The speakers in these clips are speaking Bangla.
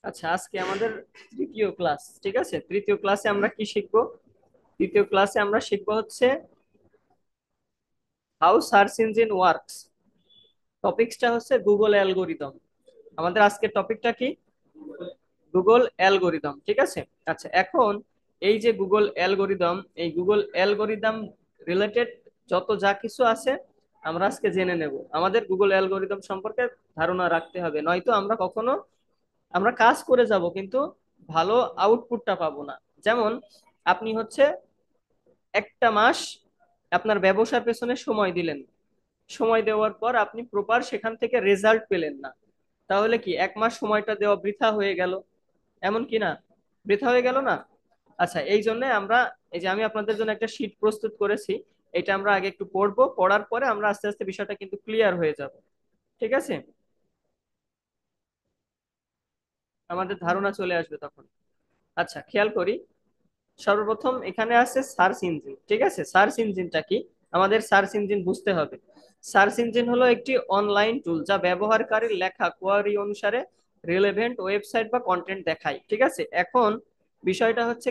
আচ্ছা, আজকে আমাদের তৃতীয় ক্লাস। ঠিক আছে, তৃতীয় ক্লাসে আমরা কি শিখবো? তৃতীয় ক্লাসে আমরা শিখবো হচ্ছে হাউ সার্চ ইঞ্জিন ওয়ার্কস। টপিকসটা হচ্ছে গুগল অ্যালগোরিদম। আমাদের আজকের টপিকটা কি? Google algorithm. ঠিক আছে। আচ্ছা, এখন এই যে গুগল অ্যালগোরিদম, এই গুগল অ্যালগোরিদম রিলেটেড যত যা কিছু আছে আমরা আজকে জেনে নেব। আমাদের গুগল অ্যালগোরিদম সম্পর্কে ধারণা রাখতে হবে, নয়তো আমরা কখনো আমরা কাজ করে যাব কিন্তু ভালো আউটপুটটা পাবো না। যেমন আপনি হচ্ছে একটা মাস আপনার ব্যবসার পেছনে সময় দিলেন, সময় দেওয়ার পর আপনি প্রপার সেখান থেকে রেজাল্ট পেলেন না, তাহলে কি এক মাস সময়টা দেওয়া বৃথা হয়ে গেল? এমন কি না? বৃথা হয়ে গেল না? আচ্ছা, এই জন্য আমরা, এই যে আমি আপনাদের জন্য একটা শীট প্রস্তুত করেছি, এটা আমরা আগে একটু পড়বো, পড়ার পরে আমরা আস্তে আস্তে বিষয়টা কিন্তু ক্লিয়ার হয়ে যাব। ঠিক আছে, আমাদের ধারণা চলে আসবে তখন। আচ্ছা, খেয়াল করি। সর্বপ্রথম এখানে আছে সার্চ ইঞ্জিন। ঠিক আছে, সার্চ ইঞ্জিনটা কি? আমাদের সার্চ ইঞ্জিন বুঝতে হবে। সার্চ ইঞ্জিন হলো একটি অনলাইন টুল যা ব্যবহারকারীর লেখা কোয়ারি অনুসারে রিলেভেন্ট ওয়েবসাইট বা কন্টেন্ট দেখায়। ঠিক আছে, এখন বিষয়টা হচ্ছে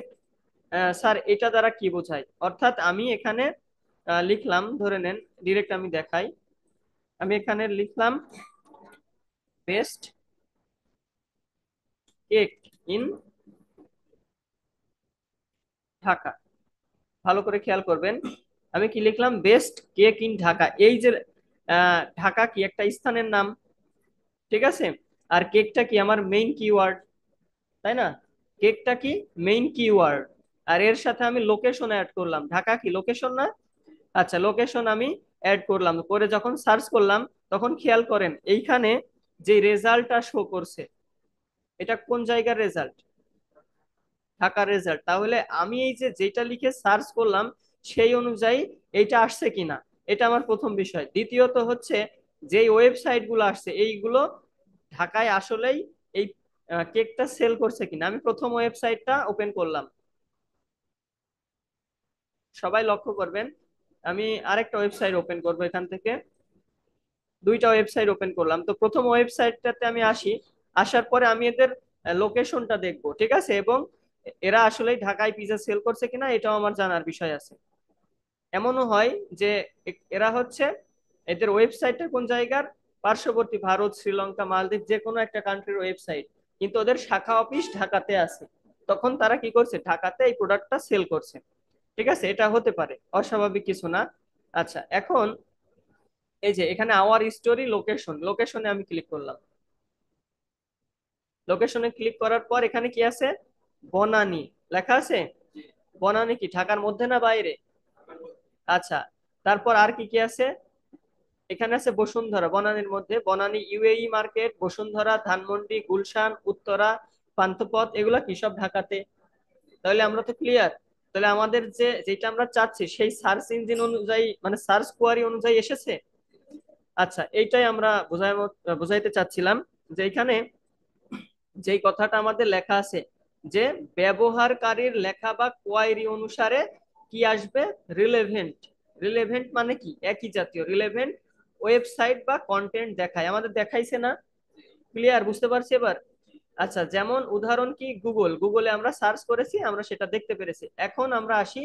স্যার এটা দ্বারা কি বোঝায়? অর্থাৎ আমি এখানে লিখলাম, ধরে নেন, ডিরেক্ট আমি দেখাই। আমি এখানে লিখলাম বেস্ট কেক ইন ঢাকা। ভালো করে খেয়াল করবেন, আমি কি লিখলাম? Best cake in Dhaka. এই যে ঢাকা কি একটা স্থানের নাম? ঠিক আছে, আর কেকটা কি আমার মেইন কিওয়ার্ড, তাই না? কেকটা কি মেইন কিওয়ার্ড, আর এর সাথে আমি লোকেশন অ্যাড করলাম। ঢাকা কি লোকেশন না? আচ্ছা, লোকেশন আমি অ্যাড করলাম, করে যখন সার্চ করলাম তখন খেয়াল করেন এইখানে যে রেজাল্টটা শো করছে, এটা কোন জায়গার রেজাল্ট? ঢাকার রেজাল্ট। তাহলে আমি এই যে যেটা লিখে সার্চ করলাম সেই অনুযায়ী এইটা আসছে কিনা, এটা আমার প্রথম বিষয়। দ্বিতীয়ত হচ্ছে যেই ওয়েবসাইট গুলো আসছে এইগুলো ঢাকায় আসলেই এই কেকটা সেল করছে কিনা। আমি প্রথম ওয়েবসাইটটা ওপেন করলাম, সবাই লক্ষ্য করবেন। আমি আরেকটা ওয়েবসাইট ওপেন করব এখান থেকে। দুইটা ওয়েবসাইট ওপেন করলাম, তো প্রথম ওয়েবসাইটটাতে আমি আসি। আসার পরে আমি এদের লোকেশনটা দেখবো। ঠিক আছে, এবং এরা আসলেই ঢাকায় পিজা সেল করছে কিনা এটাও আমার জানার বিষয় আছে। এমনও হয় যে এরা হচ্ছে, এদের ওয়েবসাইটটা কোন জায়গার? পার্শ্ববর্তী ভারত, শ্রীলঙ্কা, মালদ্বীপ, যে কোনো একটা কান্ট্রির ওয়েবসাইট, কিন্তু ওদের শাখা অফিস ঢাকাতে আছে। তখন তারা কি করছে? ঢাকাতে এই প্রোডাক্টটা সেল করছে। ঠিক আছে, এটা হতে পারে, অস্বাভাবিক কিছু না। আচ্ছা, এখন এই যে এখানে আওয়ার স্টোরি লোকেশন, লোকেশনে আমি ক্লিক করলাম। লোকেশনে ক্লিক করার পর এখানে কি আছে? বনানী লেখা আছে। বনানী কি ঢাকার মধ্যে না বাইরে? আচ্ছা, তারপর আর কি কি আছে? এখানে আছে বসুন্ধরা, বনানীর মধ্যে। বনানী ইউএই মার্কেট, বসুন্ধরা, ধানমন্ডি, গুলশান, উত্তরা, পান্থপথ, এগুলা কি সব ঢাকাতে? তাহলে আমরা তো ক্লিয়ার। তাহলে আমাদের যে যেটা আমরা চাচ্ছি সেই সার্চ ইঞ্জিন অনুযায়ী, মানে সার্চ কোয়ারি অনুযায়ী এসেছে। আচ্ছা, এইটাই আমরা বোঝাইতে চাচ্ছিলাম, যে এখানে যেই কথাটা আমাদের লেখা আছে যে ব্যবহারকারীর লেখা বা কোয়ারি অনুসারে কি আসবে? রিলেভেন্ট। রিলেভেন্ট মানে কি? একই জাতীয়। রিলেভেন্ট ওয়েবসাইট বা কন্টেন্ট দেখায়, আমাদের দেখাইছে না? ক্লিয়ার, বুঝতে পারছি এবার? আচ্ছা, যেমন উদাহরণ কি, গুগলে আমরা সার্চ করেছি, আমরা সেটা দেখতে পেরেছি। এখন আমরা আসি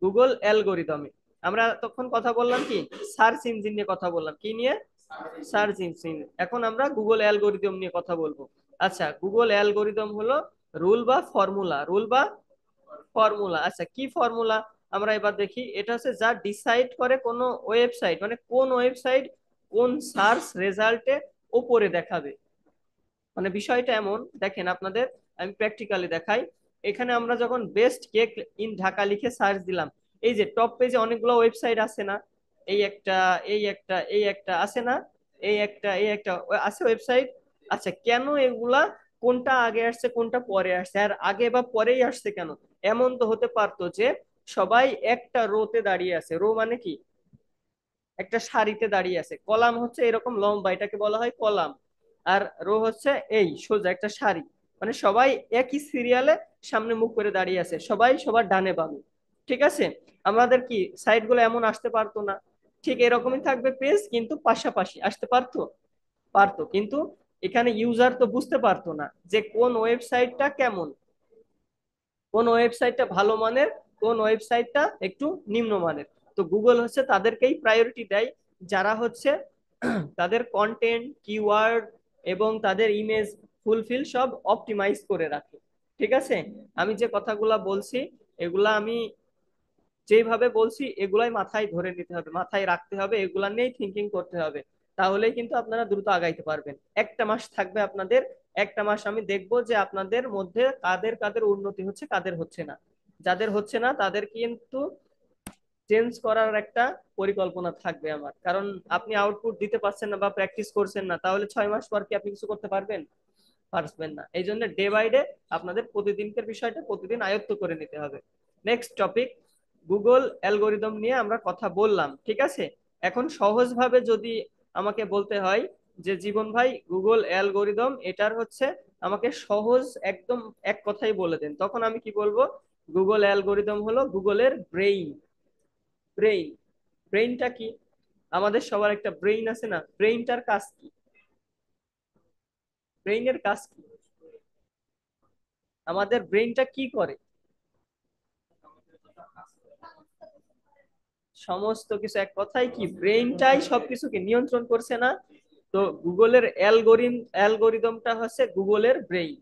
গুগল অ্যালগোরিদমে। আমরা তখন কথা বললাম কি? সার্চ ইঞ্জিন নিয়ে কথা বললাম। কি নিয়ে? Search engine. এখন আমরা গুগল অ্যালগোরিদম নিয়ে কথা বলবো। আচ্ছা, গুগল অ্যালগোরিদম হলো রুল বা ফর্মুলা, রুল বা ফর্মুলা। আচ্ছা, কি ফর্মুলা? আমরা এবার দেখি। এটা হচ্ছে যা ডিসাইড করে কোন ওয়েবসাইট, মানে কোন ওয়েবসাইট কোন সার্চ রেজাল্টে ওপরে দেখাবে। মানে বিষয়টা এমন, দেখেন আপনাদের আমি প্র্যাকটিক্যালি দেখাই। এখানে আমরা যখন বেস্ট কেক ইন ঢাকা লিখে সার্চ দিলাম, এই যে টপ পেজে অনেকগুলো ওয়েবসাইট আছে না? এই একটা, এই একটা, এই একটা আছে না? এই একটা, এই একটা আছে ওয়েবসাইট। আচ্ছা, কেন এগুলা, কোনটা আগে আসছে কোনটা পরে আসছে, আর আগে বা পরেই আসছে কেন? এমন তো হতে পারতো যে সবাই একটা রোতে দাঁড়িয়ে আছে। রো মানে কি? একটা সারিতে দাঁড়িয়ে আছে। কলাম হচ্ছে এরকম লম্বা, এটাকে বলা হয় কলাম। আর রো হচ্ছে এই সোজা একটা সারি, মানে সবাই একই সিরিয়ালে সামনে মুখ করে দাঁড়িয়ে আছে, সবাই সবার ডানে বামে। ঠিক আছে, আমাদের কি সাইট গুলো এমন আসতে পারতো না? ঠিক এরকমই থাকবে পেজ, কিন্তু পাশাপাশি আসতে পারতো? পারতো, কিন্তু এখানে ইউজার তো বুঝতে পারতো না যে কোন ওয়েবসাইটটা কেমন, কোন ওয়েবসাইটটা ভালো মানের, কোন ওয়েবসাইটটা একটু নিম্নমানের। তো গুগল হচ্ছে তাদেরকেই প্রায়োরিটি দেয় যারা হচ্ছে তাদের কন্টেন্ট, কিওয়ার্ড এবং তাদের ইমেজ ফুলফিল সব অপটিমাইজ করে রাখে। ঠিক আছে, আমি যে কথাগুলা বলছি এগুলা আমি যেভাবে বলছি এগুলাই মাথায় ধরে নিতে হবে, মাথায় রাখতে হবে, এগুলা নিয়েই থিঙ্কিং করতে হবে। তাহলেই কিন্তু আপনারা দ্রুত আগাইতে পারবেন। একটা মাস থাকবে আপনাদের, একটা মাস আমি দেখবো যে আপনাদের মধ্যে কাদের কাদের উন্নতি হচ্ছে, কাদের হচ্ছে না। যাদের হচ্ছে না তাদের কিন্তু চেঞ্জ করার একটা পরিকল্পনা থাকবে আমার, কারণ আপনি আউটপুট দিতে পারছেন না বা প্র্যাকটিস করছেন না, তাহলে 6 মাস পর কি আপনি কিছু করতে পারবেন? পারবেন না। এই জন্য ডে বাই ডে আপনাদের প্রতিদিনকার বিষয়টা প্রতিদিন আয়ত্ত করে নিতে হবে। নেক্সট টপিক, গুগল অ্যালগোরিদম নিয়ে আমরা কথা বললাম, ঠিক আছে। এখন সহজভাবে যদি আমাকে বলতে হয় যে জীবন ভাই গুগল অ্যালগোরিদম এটার হচ্ছে আমাকে সহজ একদম এক কথাই বলে দেন, তখন আমি কি বলবো? গুগল অ্যালগোরিদম হলো গুগলের ব্রেইন। ব্রেইন, ব্রেইনটা কি? আমাদের সবার একটা ব্রেইন আছে না, ব্রেইনটার কাজ কি? ব্রেইনের কাজ কি? আমাদের ব্রেইনটা কি করে? সমস্ত কিছু, এক কথায় কি ব্রেইনটাই সবকিছুকে নিয়ন্ত্রণ করছে না? তো গুগলের অ্যালগোরিদমটা হচ্ছে গুগলের ব্রেইন।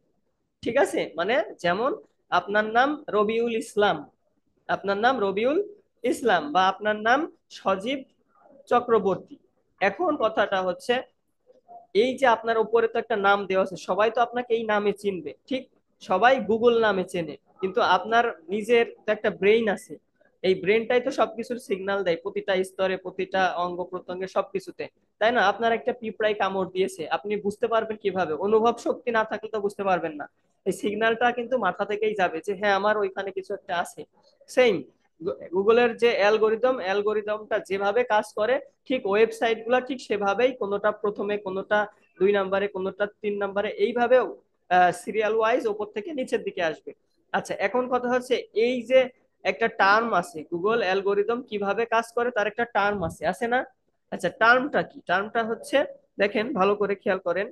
ঠিক আছে, মানে যেমন আপনার নাম রবিউল ইসলাম, আপনার নাম রবিউল ইসলাম, বা আপনার নাম সজীব চক্রবর্তী। এখন কথাটা হচ্ছে এই যে আপনার উপরে তো একটা নাম দেওয়া আছে, সবাই তো আপনাকে এই নামে চিনবে, ঠিক? সবাই গুগল নামে চেনে, কিন্তু আপনার নিজের তো একটা ব্রেইন আছে। এই ব্রেনটাই তো সবকিছুর সিগন্যাল দেয় প্রতিটা স্তরে, প্রতিটা অঙ্গ প্রত্যঙ্গে, সবকিছুতে। তাই না? আপনার একটা পিঁপড়ায় কামড় দিয়েছে, আপনি বুঝতে পারবেন কিভাবে? অনুভব শক্তি না থাকলে তো বুঝতে পারবেন না। এই সিগন্যালটা কিন্তু মাথা থেকেই যাবে যে হ্যাঁ আমার ওইখানে কিছু একটা আছে। সেম গুগলের যে অ্যালগোরিদমটা যেভাবে কাজ করে, ঠিক ওয়েবসাইট গুলা ঠিক সেভাবেই, কোনোটা প্রথমে, কোনোটা 2 নম্বরে, কোনোটা 3 নম্বরে, এইভাবে সিরিয়াল ওয়াইজ ওপর থেকে নিচের দিকে আসবে। আচ্ছা, এখন কথা হচ্ছে এই যে একটা টার্ম আছে, গুগল অ্যালগোরিদম কিভাবে কাজ করে তার একটা টার্ম আছে, আছে না? আচ্ছা, টার্মটা কি? টার্মটা হচ্ছে, দেখেন ভালো করে খেয়াল করেন।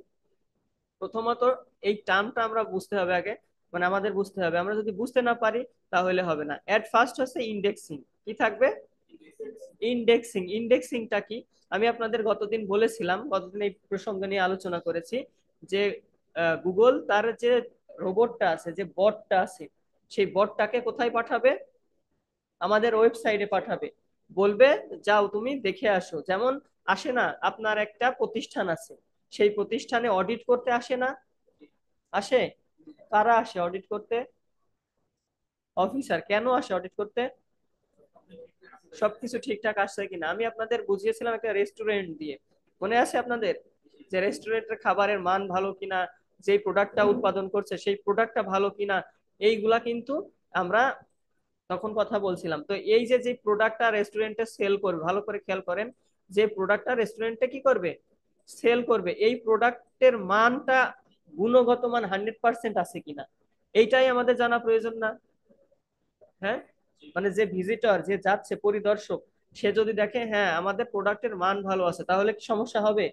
প্রথমত এই টার্মটা আমরা বুঝতে হবে আগে, মানে আমাদের বুঝতে হবে, আমরা যদি বুঝতে না পারি তাহলে হবে না। এট ফার্স্ট হচ্ছে ইন্ডেক্সিং। কি থাকবে? ইন্ডেক্সিং। ইন্ডেক্সিংটা কি? আমি আপনাদের গতদিন বলেছিলাম, গতদিন এই প্রসঙ্গ নিয়ে আলোচনা করেছি যে গুগল তার যে রোবটটা আছে, যে বটটা আছে, সেই বটটাকে কোথায় পাঠাবে? আমাদের ওয়েবসাইটে পাঠাবে। বলবে যাও তুমি দেখে আসো। যেমন আসে না, আপনার একটা প্রতিষ্ঠান আছে, সেই প্রতিষ্ঠানে অডিট করতে আসে না? আসে। কারা আসে অডিট করতে? অফিসার। কেন আসে অডিট করতে? সবকিছু ঠিকঠাক আসছে কিনা। আমি আপনাদের বুঝিয়েছিলাম একটা রেস্টুরেন্ট দিয়ে, মনে আছে আপনাদের? যে রেস্টুরেন্টের খাবারের মান ভালো কিনা, যে প্রোডাক্টটা উৎপাদন করছে সেই প্রোডাক্টটা ভালো কিনা, এইগুলা কিন্তু আমরা তখন কথা বলছিলাম। তো এই যে যে প্রোডাক্টটা রেস্টুরেন্টে সেল করবে, ভালো করে খেয়াল করেন, যে প্রোডাক্টটা রেস্টুরেন্টে কি করবে? সেল করবে, এই প্রোডাক্টের মানটা, গুণগত মান 100% আছে কিনা, এইটাই আমাদের জানা প্রয়োজন না? হ্যাঁ, মানে যে ভিজিটর, যে যাচ্ছে পরিদর্শক, সে যদি দেখে হ্যাঁ আমাদের প্রোডাক্টের মান ভালো আছে, তাহলে কি সমস্যা হবে?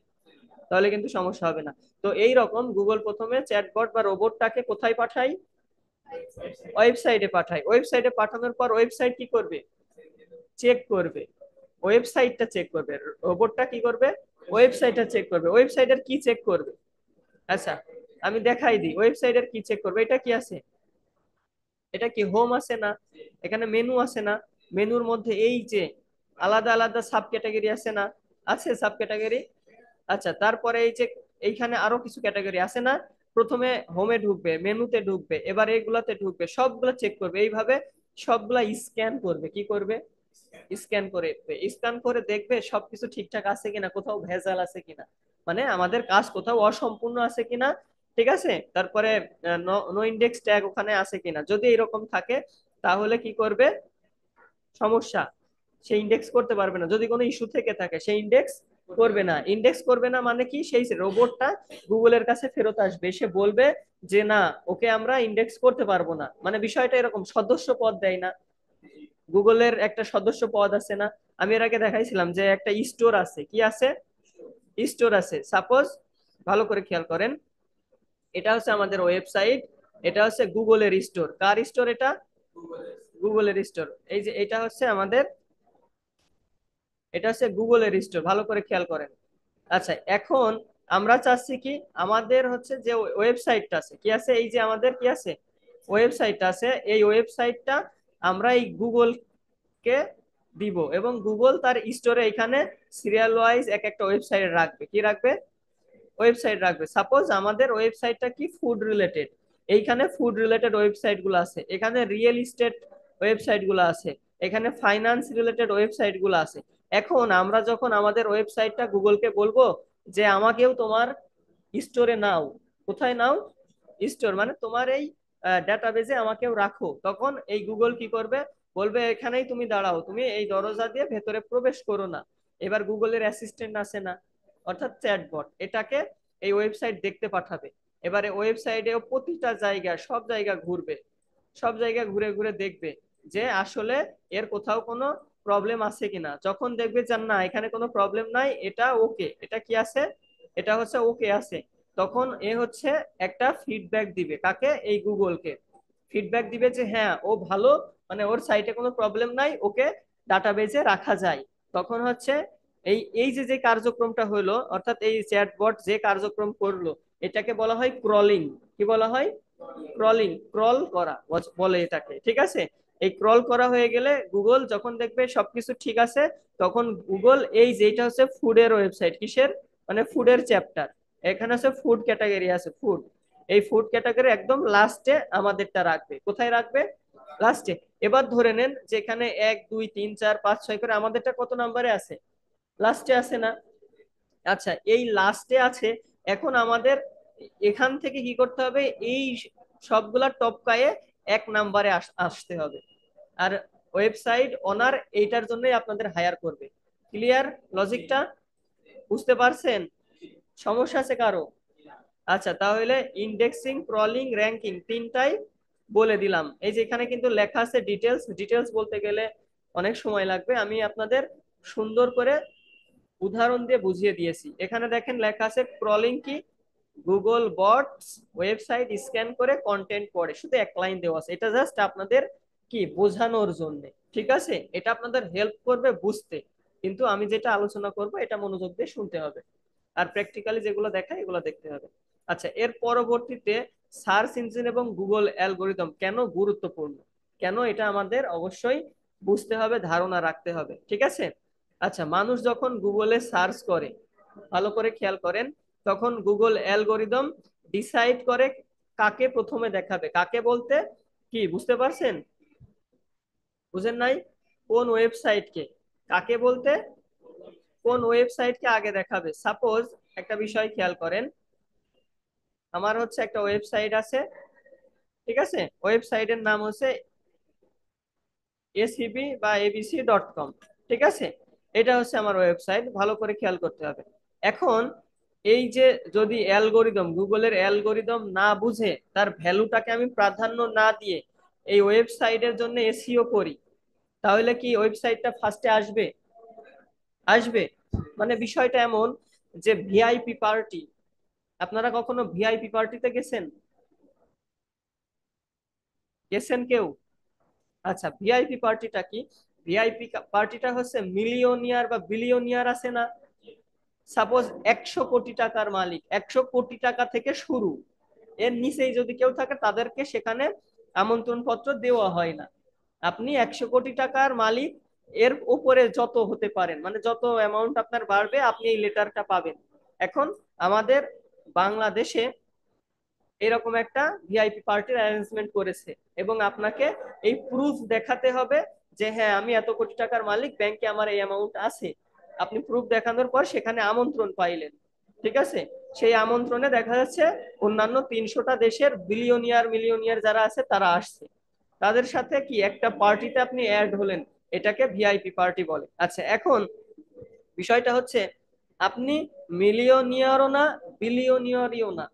তাহলে কিন্তু সমস্যা হবে না। তো এই রকম গুগল প্রথমে চ্যাটবট বা রোবটটাকে কোথায় পাঠায়? ওয়েবসাইটে পাঠায়। ওয়েবসাইটে পাঠানোর পর ওয়েবসাইট কি করবে? চেক করবে, ওয়েবসাইটটা চেক করবে। রোবটটা কি করবে? ওয়েবসাইটটা চেক করবে। ওয়েবসাইটের কি চেক করবে? আচ্ছা, আমি দেখাই দিই ওয়েবসাইটের কি চেক করবে। এটা কি আছে? এটা কি হোম আছে না? এখানে মেনু আছে না? মেনুর মধ্যে এই যে আলাদা আলাদা সাব ক্যাটাগরি আছে না? আছে সাব ক্যাটাগরি। আচ্ছা, তারপরে এই যে এইখানে আরো কিছু ক্যাটাগরি আছে না? প্রথমে হোমে ঢুকবে, মেনুতে ঢুকবে, এবার এইগুলাতে ঢুকবে, সবগুলা চেক করবে এইভাবে, সবগুলা স্ক্যান করবে। কি করবে? স্ক্যান করে, স্ক্যান করে দেখবে সবকিছু ঠিকঠাক আছে কিনা, কোথাও ভেজাল আছে কিনা, মানে আমাদের কাজ কোথাও অসম্পূর্ণ আছে কিনা। ঠিক আছে, তারপরে নো ইন্ডেক্স ট্যাগ ওখানে আছে কিনা। যদি এরকম থাকে তাহলে কি করবে? সমস্যা, সে ইন্ডেক্স করতে পারবে না। যদি কোনো ইস্যু থেকে থাকে সে ইন্ডেক্স করবে না। ইন্ডেক্স করবে না মানে কি? সেই রোবটটা গুগলের কাছে ফেরত আসবে, সে বলবে যে না, ওকে আমরা ইন্ডেক্স করতে পারবো না। মানে বিষয়টা এরকম, সদস্য পদ দেয় না? গুগলের একটা সদস্য পদ আছে না? আমি এর আগে দেখাইছিলাম যে একটা স্টোর আছে, কি আছে? স্টোর আছে। সাপোজ ভালো করে খেয়াল করেন, এটা হচ্ছে আমাদের ওয়েবসাইট, এটা হচ্ছে গুগলের স্টোর। কার স্টোর এটা? গুগলের স্টোর। এই যে এটা হচ্ছে আমাদের, এটা হচ্ছে গুগলের স্টোর, ভালো করে খেয়াল করেন। আচ্ছা, এখন আমরা চাচ্ছি কি, আমাদের হচ্ছে যে ওয়েবসাইটটা আছে, কি আছে, এই যে আমাদের কি আছে, ওয়েবসাইটটা আছে, এই ওয়েবসাইটটা আমরা এই গুগল কে দিব, এবং গুগল তার স্টোরে এখানে সিরিয়াল ওয়াইজ এক একটা ওয়েবসাইট রাখবে। কি রাখবে? ওয়েবসাইট রাখবে। সাপোজ আমাদের ওয়েবসাইটটা কি, ফুড রিলেটেড, এইখানে ফুড রিলেটেড ওয়েবসাইট গুলো আছে, এখানে রিয়েল এস্টেট ওয়েবসাইট গুলো আছে, এখানে ফাইন্যান্স রিলেটেড ওয়েবসাইট গুলো আছে। এখন আমরা যখন আমাদের ওয়েবসাইটটা গুগলকে বলবো যে আমাকেও তোমার স্টোরে নাও, কোথায় নাও, স্টোর মানে তোমার এই ডাটাবেজে আমাকেও রাখো, তখন এই গুগল কি করবে, বলবে এখানেই তুমি দাঁড়াও, তুমি এই দরজা দিয়ে ভেতরে প্রবেশ করো না। এবার গুগলের অ্যাসিস্ট্যান্ট আছে না, অর্থাৎ চ্যাটবট, এটাকে এই ওয়েবসাইট দেখতে পাঠাবে। এবারে ওয়েবসাইটে প্রতিটা জায়গা, সব জায়গা ঘুরবে, সব জায়গা ঘুরে ঘুরে দেখবে যে আসলে এর কোথাও কোনো প্রবলেম আছে কিনা। যখন দেখবে যে না, এখানে কোনো প্রবলেম নাই, এটা ওকে, এটা কি আছে, এটা হচ্ছে ওকে আছে, তখন এ হচ্ছে একটা ফিডব্যাক দিবে। কাকে? এই গুগলকে ফিডব্যাক দিবে যে হ্যাঁ ও ভালো, মানে ওর সাইটে কোনো প্রবলেম নাই, ওকে ডাটাবেজে রাখা যায়। তখন হচ্ছে এই এই যে যে কার্যক্রমটা হলো, অর্থাৎ এই চ্যাটবট যে কার্যক্রম করলো, এটাকে বলা হয় ক্রলিং। কি বলা হয়? ক্রলিং, ক্রল করা বলে এটাকে, ঠিক আছে। এই ক্রল করা হয়ে গেলে গুগল যখন দেখবে সবকিছু ঠিক আছে, তখন গুগল এই যেটা হচ্ছে ফুডের ওয়েবসাইট, কিসের, মানে ফুডের চ্যাপ্টার, এখানে আছে ফুড ক্যাটাগরি আছে, ফুড, এই ফুড ক্যাটাগরি একদম লাস্টে আমাদেরটা রাখবে। কোথায় রাখবে? লাস্টে। এবার ধরে নেন যে এখানে 1 2 3 4 5 6 করে আমাদেরটা কত নাম্বারে আছে? লাস্টে আছে না? আচ্ছা, এই লাস্টে আছে। এখন আমাদের এখান থেকে কি করতে হবে, এই সবগুলা টপকায়ে 1 নাম্বারে আসতে হবে। আর ওয়েবসাইট ওনার এইটার জন্যই আপনাদের হায়ার করবে। ক্লিয়ার লজিকটা? বুঝতে পারছেন? সমস্যা আছে কারো? আচ্ছা, তাহলে ইন্ডেক্সিং, ক্রলিং, র্যাঙ্কিং তিনটাই বলে দিলাম। এই যে এখানে কিন্তু লেখা আছে ডিটেলস, ডিটেলস বলতে গেলে অনেক সময় লাগবে, আমি আপনাদের সুন্দর করে উদাহরণ দিয়ে বুঝিয়ে দিয়েছি। এখানে দেখেন লেখা আছে ক্রলিং কি, গুগল বটস ওয়েবসাইট স্ক্যান করে কন্টেন্ট পড়ে, শুধু 1 লাইন দেওয়া আছে, এটা জাস্ট আপনাদের কি বোঝানোর জন্য, ঠিক আছে, এটা আপনাদের হেল্প করবে বুঝতে। কিন্তু আমি যেটা আলোচনা করব এটা মনোযোগ দিয়ে শুনতে হবে, আর প্র্যাকটিক্যালি যেগুলো দেখায় এগুলো দেখতে হবে। আচ্ছা, এর পরবর্তীতে সার্চ ইঞ্জিন এবং গুগল অ্যালগোরিদম কেন গুরুত্বপূর্ণ, কেন এটা আমাদের অবশ্যই বুঝতে হবে, ধারণা রাখতে হবে, ঠিক আছে। আচ্ছা, মানুষ যখন গুগলে সার্চ করে, ভালো করে খেয়াল করেন, তখন গুগল অ্যালগোরিদম ডিসাইড করে কাকে প্রথমে দেখাবে। কাকে বলতে কি, বুঝতে পারছেন? বুঝেন নাই? কোন ওয়েবসাইটকে, কাকে বলতে, কোন ওয়েবসাইটকে আগে দেখাবে। সাপোজ একটা বিষয় খেয়াল করেন, আমার হচ্ছে একটা ওয়েবসাইট আছে, ঠিক আছে, ওয়েবসাইটের নাম হচ্ছে acb/abc.com, ঠিক আছে, এটা হচ্ছে আমার ওয়েবসাইট, ভালো করে খেয়াল করতে হবে। এখন এই যে যদি অ্যালগোরিদম, গুগলের অ্যালগোরিদম না বুঝে, তার ভ্যালুটাকে আমি প্রাধান্য না দিয়ে এই ওয়েবসাইটের জন্য এসইও করি, তাহলে কি ওয়েবসাইটটা ফার্স্টে আসবে? আসবে। মানে বিষয়টা এমন যে ভিআইপি পার্টি, আপনারা কখনো ভিআইপি পার্টিতে গেছেন? গেছেন কেউ? আচ্ছা, ভিআইপি পার্টিটা কি? ভিআইপি পার্টিটা হচ্ছে মিলিয়নিয়ার বা বিলিয়নিয়ার আছে না, সাপোজ 100 কোটি টাকার মালিক, 100 কোটি টাকা থেকে শুরু, এর নিচেই যদি কেউ থাকে তাদেরকে সেখানে আমন্ত্রণ পত্র দেওয়া হয় না। আপনি 100 কোটি টাকার মালিক, এর উপরে যত হতে পারেন, মানে যত অ্যামাউন্ট আপনার বাড়বে আপনি এই লেটারটা পাবেন। এখন আমাদের বাংলাদেশে এরকম একটা ভিআইপি পার্টির অ্যারেঞ্জমেন্ট করেছে, এবং আপনাকে এই প্রুফ দেখাতে হবে যে হ্যাঁ আমি এত কোটি টাকার মালিক, ব্যাংকে আমার এই অ্যামাউন্ট আছে। আপনি প্রুফ দেখানোর পর সেখানে আমন্ত্রণ পাইলেন, ঠিক আছে, সেই আমন্ত্রণে দেখা যাচ্ছে অন্যান্য 300টা দেশের বিলিয়নিয়ার মিলিয়নিয়ার যারা আছে তারা আসছে, তাদের সাথে কি একটা পার্টিতে আপনি অ্যাড হলেন, এটাকে ভিআইপি পার্টি বলে। আচ্ছা, এখন বিষয়টা হচ্ছে আপনি মিলিয়নিয়ারও না, বিলিয়নিয়ারও না,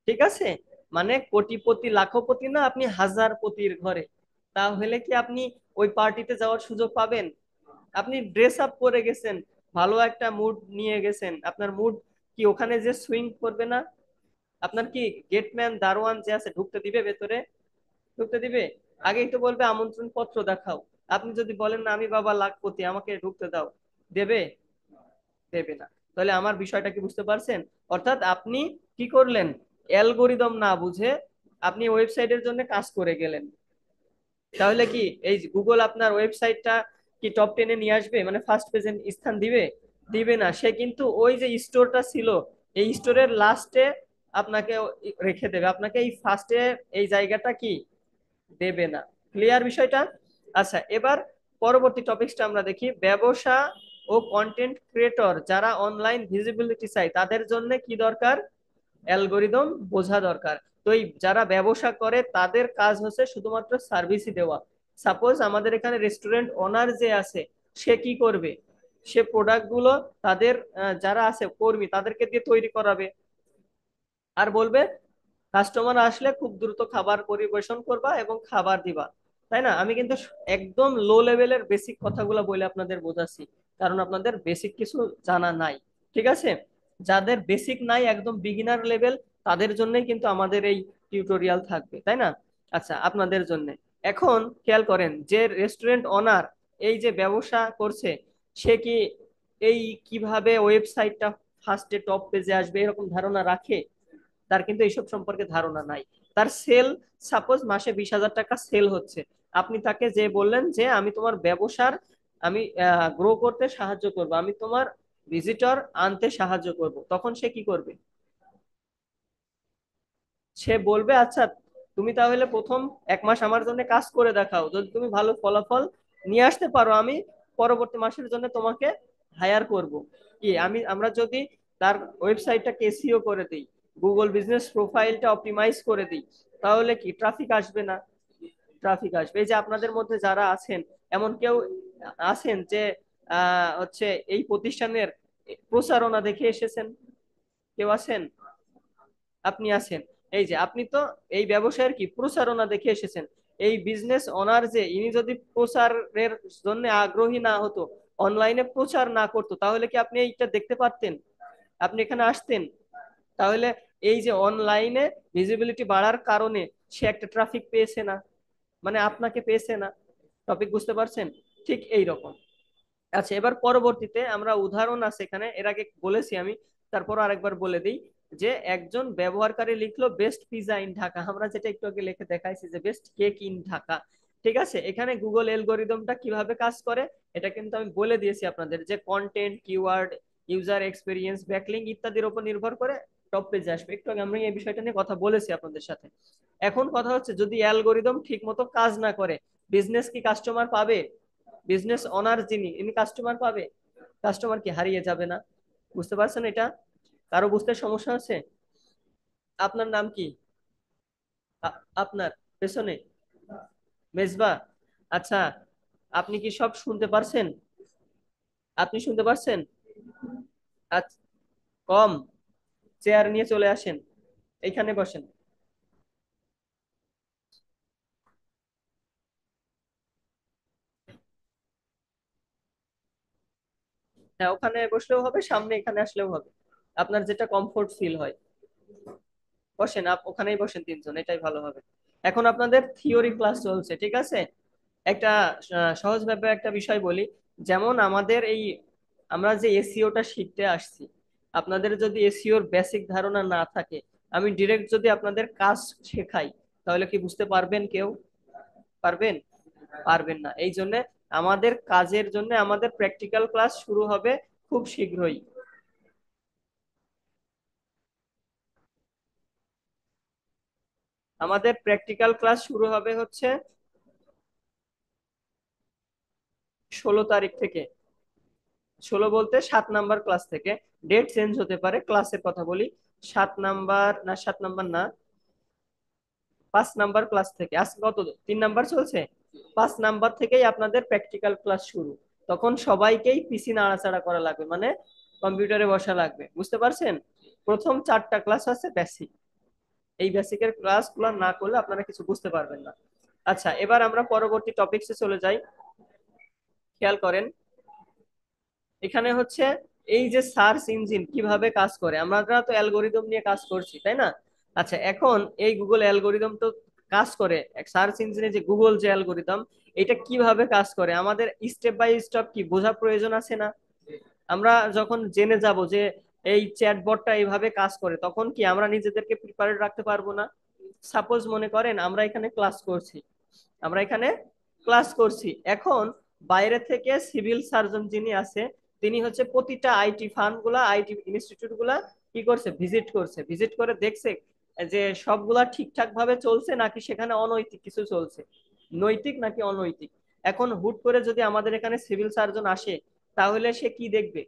ঠিক আছে, মানে কোটিপতি লাখপতি না, আপনি হাজারপতির ঘরে, তাহলে কি আপনি ওই পার্টিতে যাওয়ার সুযোগ পাবেন? আপনি ড্রেস আপ করে গেছেন, ভালো একটা মুড নিয়ে গেছেন, আপনার মুড কি ওখানে যে সুইং করবে না? আপনার কি গেটম্যান দারোয়ান যে আছে ঢুকতে দিবে ভেতরে? ঢুকতে দিবে? আগেই তো বলবে আমন্ত্রণ পত্র দেখাও। আপনি যদি বলেন না আমি বাবা লাখপতি আমাকে ঢুকতে দাও, দেবে? দেবে না। তাহলে আমার বিষয়টা কি বুঝতে পারছেন? অর্থাৎ আপনি কি করলেন, অ্যালগোরিদম না বুঝে আপনি ওয়েবসাইটের জন্য কাজ করে গেলেন। তাহলে কি এই গুগল আপনার ওয়েবসাইটটা কি টপ 10-এ নিয়ে আসবে, মানে ফার্স্ট পেজে স্থান দিবে? দিবে না। সে কিন্তু ওই যে স্টোরটা ছিল, এই স্টোরের লাস্টে আপনাকে রেখে দেবে, আপনাকে এই ফার্স্টে এই জায়গাটা কি দেবে না। ক্লিয়ার বিষয়টা? আচ্ছা, এবার পরবর্তী টপিকসটা আমরা দেখি। ব্যবসা ও কন্টেন্ট ক্রিয়েটর যারা অনলাইন ভিজিবিলিটি চায় তাদের জন্য কি দরকার? অ্যালগোরিদম বোঝা দরকার। তো এই যারা ব্যবসা করে তাদের কাজ হচ্ছে শুধুমাত্র সার্ভিসই দেওয়া। সাপোজ আমাদের এখানে রেস্টুরেন্ট ওনার যে আছে, সে কি করবে? সে প্রোডাক্ট গুলো তাদের যারা আছে কর্মী তাদেরকে দিয়ে তৈরি করাবে, আর বলবে কাস্টমার আসলে খুব দ্রুত খাবার পরিবেশন করবা এবং খাবার দিবা। তাই না? আমি কিন্তু একদম লো লেভেলের বেসিক কথাগুলো বলে আপনাদের বোঝাচ্ছি, কারণ আপনাদের বেসিক কিছু জানা নাই। ঠিক আছে? যাদের বেসিক নাই, একদম বিগিনার লেভেল, তাদের জন্যই কিন্তু আমাদের এই টিউটোরিয়াল থাকবে, তাই না? আচ্ছা, আপনাদের জন্য এখন খেয়াল করেন, যে রেস্টুরেন্ট ওনার এই যে ব্যবসা করছে, সে কি এই কিভাবে ওয়েবসাইটটা ফার্স্টে টপ পেজে আসবে এরকম ধারণা রাখে? তার কিন্তু এইসব সম্পর্কে ধারণা নাই। তার সেল, সাপোজ মাসে 20,000 টাকা সেল হচ্ছে, আপনি তাকে যে বললেন যে আমি তোমার ব্যবসার আমি গ্রো করতে সাহায্য করব, আমি তোমার ভিজিটর আনতে সাহায্য করব, তখন সে কি করবে? সে বলবে আচ্ছা তুমি তাহলে প্রথম 1 মাস আমার জন্য কাজ করে দেখাও, যদি তুমি ভালো ফলাফল নিয়ে আসতে পারো আমি পরবর্তী মাসের জন্য তোমাকে হায়ার করব। কি আমরা যদি তার ওয়েবসাইটটাকে এসইও করে দিই, গুগল বিজনেস প্রোফাইলটা অপটিমাইজ করে দিই, তাহলে কি ট্রাফিক আসবে না? ট্রাফিক আসবে। এই যে আপনাদের মধ্যে যারা আছেন, এমন কেউ আছেন যে হচ্ছে এই প্রতিষ্ঠানের প্রচারণা দেখে এসেছেন? কেউ আছেন? আপনি আছেন। এই যে আপনি তো এই ব্যবসায়ের কি প্রচারণা দেখে এসেছেন। এই বিজনেস ওনার যে ইনি যদি প্রচারের জন্য আগ্রহী না হতো, অনলাইনে প্রচার না করতো, তাহলে কি আপনি এইটা দেখতে পারতেন? আপনি এখানে আসতেন? তাহলে এই যে অনলাইনে ভিজিবিলিটি বাড়ার কারণে সে একটা ট্রাফিক পেয়েছে না, মানে আপনাকে পেয়েছে না। টপিক বুঝতে পারছেন? ঠিক এই রকম। আচ্ছা, এবার পরবর্তীতে আমরা উদাহরণ আছে এখানে, এর আগে বলেছি আমি, তারপর আরেকবার বলে দিই। যে একজন ব্যবহারকারী লিখলো বেস্ট পিজা ইন ঢাকা, আমরা যেটা একটু আগে লিখে দেখাইছি যে বেস্ট কেক ইন ঢাকা। ঠিক আছে? এখানে গুগল অ্যালগরিদমটা কিভাবে কাজ করে এটা কিন্তু আমি বলে দিয়েছি আপনাদের, যে content, keyword, user experience, backlink ইত্যাদির উপর নির্ভর করে টপ পেজে আসবে। একটু আগে আমরা এই বিষয়টা নিয়ে কথা বলেছি আপনাদের সাথে। এখন কথা হচ্ছে, যদি অ্যালগরিদম ঠিক মতো কাজ না করে, বিজনেস কি কাস্টমার পাবে? বিজনেস ওনার যিনি, ইনি কাস্টমার পাবে? কাস্টমার কি হারিয়ে যাবে না? বুঝতে পারছেন এটা? কারো বুঝতে সমস্যা হচ্ছে? আপনার নাম কি? আপনার পেছনে মেজবা? আচ্ছা, আপনি কি সব শুনতে পারছেন? আপনি শুনতে পারছেন? আচ্ছা, কম। চেয়ার নিয়ে চলে আসেন, এইখানে বসেন। হ্যাঁ, ওখানে বসলেও হবে, সামনে এখানে আসলেও হবে, আপনার যেটা কমফোর্ট ফিল হয়। বসেন, ওখানেই বসেন তিনজন, এটাই ভালো হবে। এখন আপনাদের থিওরি ক্লাস চলছে, ঠিক আছে? একটা সহজভাবে একটা বিষয় বলি। যেমন আমাদের এই আমরা যে এসইওটা শিখতে আসছি, আপনাদের যদি এসইওর বেসিক ধারণা না থাকে, আমি ডিরেক্ট যদি আপনাদের কাজ শেখাই, তাহলে কি বুঝতে পারবেন কেউ? পারবেন? পারবেন না। এই জন্য আমাদের কাজের জন্য আমাদের প্র্যাকটিক্যাল ক্লাস শুরু হবে খুব শীঘ্রই। আমাদের প্র্যাকটিক্যাল ক্লাস শুরু হবে হচ্ছে 16 তারিখ থেকে। 16 বলতে 7 নাম্বার ক্লাস থেকে। ডেট চেঞ্জ হতে পারে, ক্লাসের কথা বলি। 7 নাম্বার না, 7 নাম্বার না, 5 নাম্বার ক্লাস থেকে। আজ কত, 3 নাম্বার চলছে। 5 নাম্বার থেকেই আপনাদের প্র্যাকটিক্যাল ক্লাস শুরু। তখন সবাইকেই পিসি নাড়াচাড়া করা লাগবে, মানে কম্পিউটারে বসা লাগবে। বুঝতে পারছেন? প্রথম 4টা ক্লাস আছে বেসিক। এই বেসিকের ক্লাস গুলো না করলে আপনারা কিছু বুঝতে পারবেন না। আচ্ছা, এবার আমরা পরবর্তী টপিকসে চলে যাই। খেয়াল করেন, এখানে হচ্ছে এই যে সার্চ ইঞ্জিন কিভাবে কাজ করে, আমরা তো অ্যালগোরিদম নিয়ে কাজ করছি, তাই না? আচ্ছা, এখন এই গুগল অ্যালগোরিদম তো কাজ করে, সার্চ ইঞ্জিনে যে গুগল যে অ্যালগোরিদম, এটা কিভাবে কাজ করে আমাদের স্টেপ বাই স্টেপ কি বোঝা প্রয়োজন আছে না? আমরা যখন জেনে যাব যে এই চ্যাটবটটা এইভাবে কাজ করে, তখন কি আমরা নিজেদেরকে প্রিপারেড রাখতে পারবো না? সাপোজ মনে করেন আমরা এখানে ক্লাস করছি এখন বাইরে থেকে সিভিল সার্জন যিনি আছে, তিনি হচ্ছে প্রতিটা আইটি ফার্ম গুলা, আইটি ইনস্টিটিউট গুলা কি করছে, ভিজিট করে দেখছে যে সবগুলা ঠিকঠাক ভাবে চলছে নাকি সেখানে অনৈতিক কিছু চলছে, নৈতিক নাকি অনৈতিক। এখন হুট করে যদি আমাদের এখানে সিভিল সার্জন আসে, তাহলে সে কি দেখবে?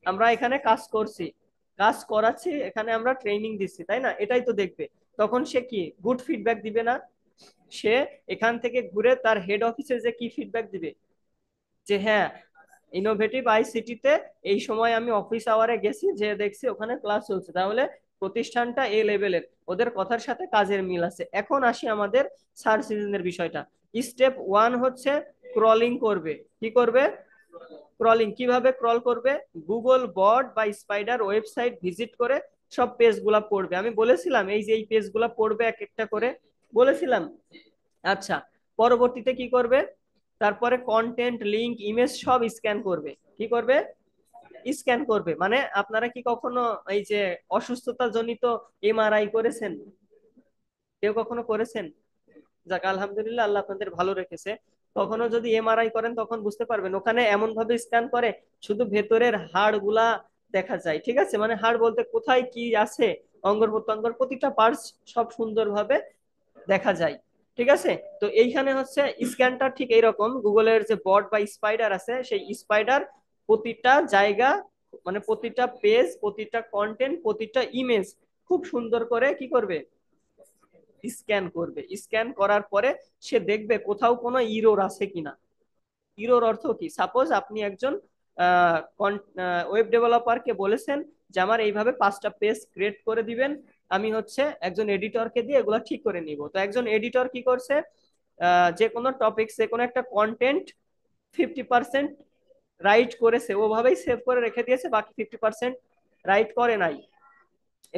আমরা এখানে কাজ করছি, কাজ করাচ্ছি, এখানে আমরা ট্রেনিং দিচ্ছি, তাই না? এটাই তো দেখবে। তখন সে কি গুড ফিডব্যাক দিবে না? সে এখান থেকে ঘুরে তার হেড অফিসে যে কি ফিডব্যাক দিবে, যে হ্যাঁ, ইনোভেটিভ আইসিটিতে এই সময় আমি অফিস আওয়ারে গেছি, যে দেখছি ওখানে ক্লাস চলছে, তাহলে প্রতিষ্ঠানটা এ লেভেলের, ওদের কথার সাথে কাজের মিল আছে। এখন আসি আমাদের সার্চ ইঞ্জিনের বিষয়টা। স্টেপ ওয়ান হচ্ছে ক্রলিং করবে। কি করবে? ক্রলিং। কিভাবে ক্রল করবে? গুগল বট বা স্পাইডার ওয়েবসাইট ভিজিট করে সব পেজ গুলা পড়বে। আমি বলেছিলাম এই যে এই পেজ গুলা পড়বে এক একটা করে, বলেছিলাম। আচ্ছা, পরবর্তীতে কি করবে? তারপরে কন্টেন্ট, লিংক, ইমেজ সব স্ক্যান করবে। কি করবে? স্ক্যান করবে। মানে আপনারা কি কখনো এই যে অসুস্থতা জনিত এমআরআই করেছেন? কেউ কখনো করেছেন? যাক, আলহামদুলিল্লাহ, আল্লাহ আপনাদের ভালো রেখেছে। কখনো যদি এমআরআই করেন তখন বুঝতে পারবেন, ওখানে এমন ভাবে স্ক্যান করে শুধু ভেতরের হাড় গুলা দেখা যায়। ঠিক আছে, মানে হাড় বলতে কোথায় কি আছে, অঙ্গ প্রত্যঙ্গের প্রতিটা পার্টস সব সুন্দরভাবে দেখা যায়। ঠিক আছে, তো এইখানে হচ্ছে স্ক্যানটা ঠিক এইরকম, গুগলের যে বট বা স্পাইডার আছে, সেই স্পাইডার প্রতিটা জায়গা, মানে প্রতিটা পেজ, প্রতিটা কন্টেন্ট, প্রতিটা ইমেজ খুব সুন্দর করে কি করবে? স্ক্যান করবে। স্ক্যান করার পরে সে দেখবে কোথাও কোনো ইরোর আছে কিনা। ইরোর অর্থ কি? সাপোজ আপনি একজন ওয়েব ডেভেলপারকে বলেছেন যে আমার এইভাবে 5টা পেজ ক্রিয়েট করে দিবেন, আমি হচ্ছে একজন এডিটরকে দিয়ে এগুলো ঠিক করে নিব। তো একজন এডিটর কি করছে, যে কোনো টপিক, যে কোনো একটা কন্টেন্ট 50% রাইট করেছে, ওভাবেই সেভ করে রেখে দিয়েছে, বাকি 50% রাইট করে নাই,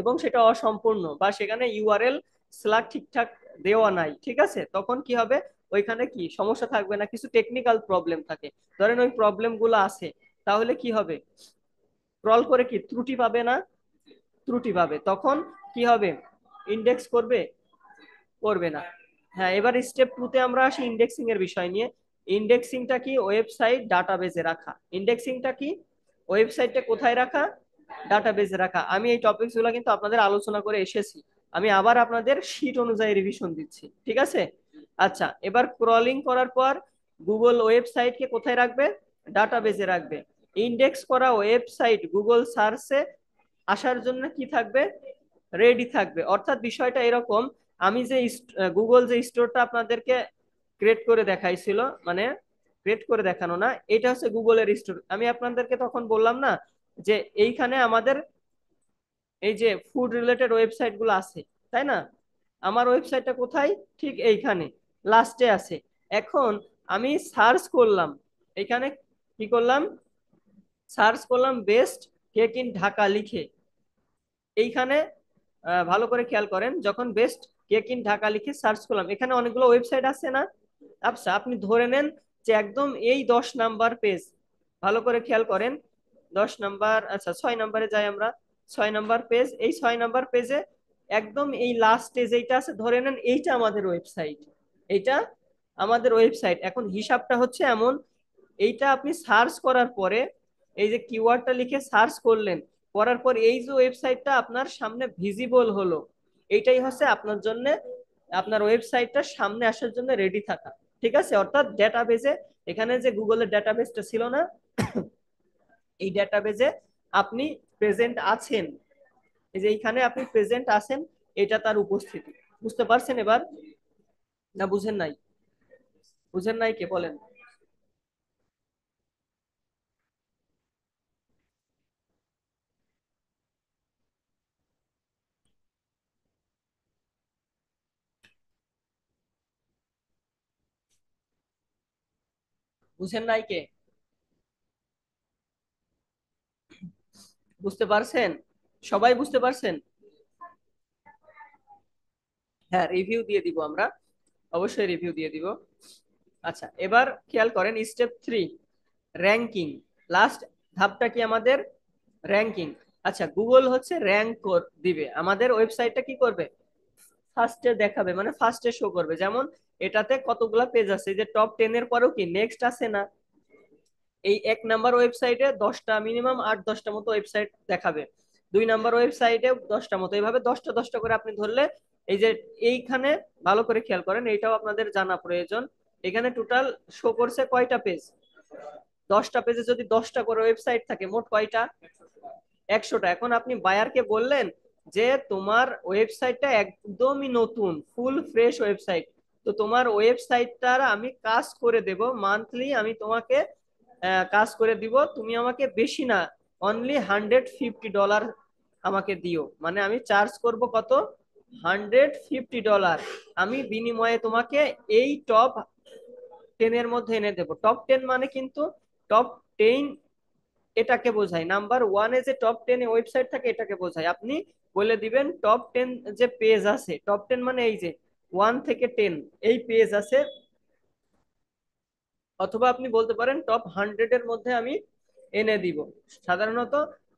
এবং সেটা অসম্পূর্ণ বা সেখানে ইউআরএল স্ল্যাগ ঠিকঠাক দেওয়া নাই। ঠিক আছে, তখন কি হবে? ওইখানে কি সমস্যা থাকবে না, কিছু টেকনিক্যাল প্রবলেম থাকে, ধরেন ওই প্রবলেম গুলো আছে, তাহলে কি হবে? ক্রল করে কি ত্রুটি পাবে না? ত্রুটি পাবে। তখন কি হবে? ইন্ডেক্স করবে? করবে না। হ্যাঁ, এবার স্টেপ টু তে আমরা আসি ইন্ডেক্সিং এর বিষয় নিয়ে। ইন্ডেক্সিংটা কি? ওয়েবসাইট ডাটাবেজে রাখা। ইন্ডেক্সিংটা কি? ওয়েবসাইটে কোথায় রাখা? ডাটাবেজে রাখা। আমি এই টপিকস গুলো কিন্তু আপনাদের আলোচনা করে এসেছি, আমি আবার আপনাদের শীট অনুযায়ী রিভিশন দিচ্ছি। ঠিক আছে, আচ্ছা, এবার ক্রলিং করার পর গুগল ওয়েবসাইটকে কোথায় রাখবে? ডাটাবেজে রাখবে। ইন্ডেক্স করা ওয়েবসাইট গুগল সার্চে আসার জন্য কি থাকবে? রেডি থাকবে। অর্থাৎ বিষয়টা এরকম, আমি যে গুগল যে স্টোরটা আপনাদেরকে ক্রিয়েট করে দেখাইছিল, মানে ক্রিয়েট করে দেখানো না, এটা হচ্ছে গুগলের স্টোর। আমি আপনাদেরকে তখন বললাম না যে এইখানে আমাদের এই যে ফুড রিলেটেড ওয়েবসাইট গুলো আছে, তাই না? আমার ওয়েবসাইটটা কোথায়? ঠিক এইখানে লাস্টে আছে। এখন আমি সার্চ করলাম, এখানে কি করলাম? সার্চ করলাম বেস্ট কেক ইন ঢাকা লিখে। এইখানে ভালো করে খেয়াল করেন, যখন বেস্ট কেক ইন ঢাকা লিখে সার্চ করলাম, এখানে অনেকগুলো ওয়েবসাইট আছে না? আচ্ছা, আপনি ধরে নেন যে একদম এই 10 নাম্বার পেজ, ভালো করে খেয়াল করেন, 10 নাম্বার, আচ্ছা 6 নাম্বারে যাই আমরা। 6 নাম্বার পেজ, এই 6 নাম্বার পেজে একদম এই লাস্টে যেটা আছে, ধরে নেন এইটা আমাদের ওয়েবসাইট। এইটা আমাদের ওয়েবসাইট। এখন হিসাবটা হচ্ছে এমন, এইটা আপনি সার্চ করার পরে, এই যে কিওয়ার্ডটা লিখে সার্চ করলেন, করার পর এই যে ওয়েবসাইটটা আপনার সামনে ভিজিবল হলো, এইটাই হচ্ছে আপনার জন্য, আপনার ওয়েবসাইটটা সামনে আসার জন্য রেডি থাকা। ঠিক আছে, অর্থাৎ ডেটাবেজে, এখানে যে গুগলের ডেটাবেসটা ছিল না, এই ডেটাবেজে আপনি প্রেজেন্ট আছেন, এই যে এইখানে আপনি প্রেজেন্ট আছেন, এটা তার উপস্থিতি। বুঝতে পারছেন এবার? না বুঝেন নাই? বুঝেন নাই কে বলেন? বুঝেন নাই কে? বুঝতে পারছেন? সবাই বুঝতে পারছেন? হ্যাঁ, রিভিউ দিয়ে দিব আমরা, অবশ্যই রিভিউ দিয়ে দিব। আচ্ছা, এবার খেয়াল করেন স্টেপ 3, র্যাঙ্কিং। লাস্ট ধাপটা কি আমাদের? র্যাঙ্কিং। আচ্ছা, গুগল হচ্ছে র্যাঙ্ক দিবে, আমাদের ওয়েবসাইটটা কি করবে? ফার্স্টে দেখাবে, মানে ফার্স্টে শো করবে। যেমন এটাতে কতগুলা পেজ আছে, এই যে টপ 10 এর পরেও কি নেক্সট আছে না? এই 1 নাম্বার ওয়েবসাইটে 10টা, মিনিমাম 8-10টা মতো ওয়েবসাইট দেখাবে। 2 নাম্বার ওয়েবসাইটে 10টা মতো, এইভাবে 10টা 10টা করে আপনি ধরলে, এই যে এইখানে ভালো করে খেয়াল করেন, এইটাও আপনাদের জানা প্রয়োজন। এখানে টোটাল শো করছে কয়টা পেজ? 10টা পেজে যদি 10টা করে ওয়েবসাইট থাকে, মোট কয়টা? 100টা। এখন আপনি বায়ারকে বললেন যে তোমার ওয়েবসাইটটা একদমই নতুন, ফুল ফ্রেশ ওয়েবসাইট, তো তোমার ওয়েবসাইটটার আমি কাজ করে দেব, মান্থলি আমি তোমাকে কাজ করে দিব, তুমি আমাকে বেশি না, অনলি $150 আমাকে দিও, মানে আমি চার্জ করব কত? $150। আমি বিনিময়ে তোমাকে এই টপ 10 এর মধ্যে এনে দেবো। টপ 10 মানে কিন্তু টপ 10 এটাকে বোঝায়, নাম্বার 1-এ যে টপ 10-এ ওয়েবসাইট থাকে এটাকে বোঝায়। আপনি বলে দিবেন টপ 10 যে পেজ আছে, টপ 10 মানে এই যে 1 থেকে 10 এই পেজ আছে, অথবা আপনি বলতে পারেন টপ 100 এর মধ্যে আমি এনে দিব। সাধারণত